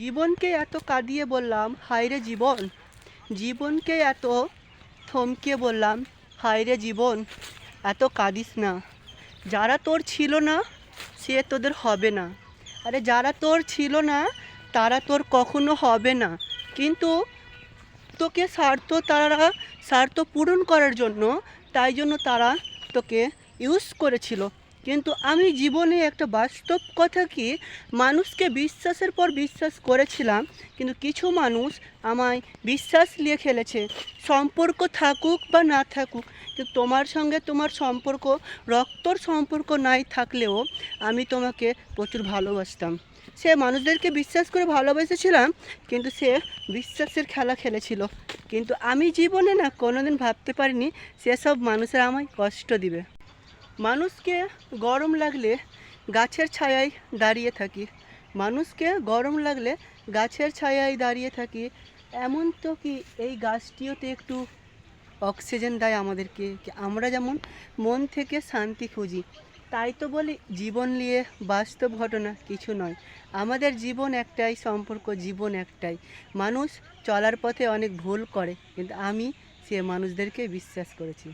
জীবনকে এত কাঁদিয়ে বললাম হায় রে জীবন, জীবনকে এত থমকে বললাম হায় রে জীবন, এত কাঁদিস না। যারা তোর ছিল না সে তোদের হবে না। আরে যারা তোর ছিল না তারা তোর কখনো হবে না। কিন্তু তোকে স্বার্থ পূরণ করার জন্য, তাই জন্য তারা তোকে ইউজ করেছিল। কিন্তু আমি জীবনে একটা বাস্তব কথা কি, মানুষকে বিশ্বাসের পর বিশ্বাস করেছিলাম, কিন্তু কিছু মানুষ আমায় বিশ্বাস নিয়ে খেলেছে। সম্পর্ক থাকুক বা না থাকুক, কিন্তু তোমার সঙ্গে তোমার সম্পর্ক রক্তর সম্পর্ক নাই থাকলেও আমি তোমাকে প্রচুর ভালোবাসতাম। সে মানুষদেরকে বিশ্বাস করে ভালোবেসেছিলাম, কিন্তু সে বিশ্বাসের খেলা খেলেছিল। কিন্তু আমি জীবনে না কোনোদিন ভাবতে পারিনি সেসব মানুষের আমায় কষ্ট দিবে। মানুষকে গরম লাগলে গাছের ছায়ায় দাঁড়িয়ে থাকি, মানুষকে গরম লাগলে গাছের ছায়ায় দাঁড়িয়ে থাকি। এমন তো কি এই গাছটিও তো একটু অক্সিজেন দেয় আমাদেরকে, আমরা যেমন মন থেকে শান্তি খুঁজি। তাই তো বলি জীবন নিয়ে বাস্তব ঘটনা কিছু নয়। আমাদের জীবন একটাই, সম্পর্ক জীবন একটাই। মানুষ চলার পথে অনেক ভুল করে, কিন্তু আমি সে মানুষদেরকে বিশ্বাস করেছি।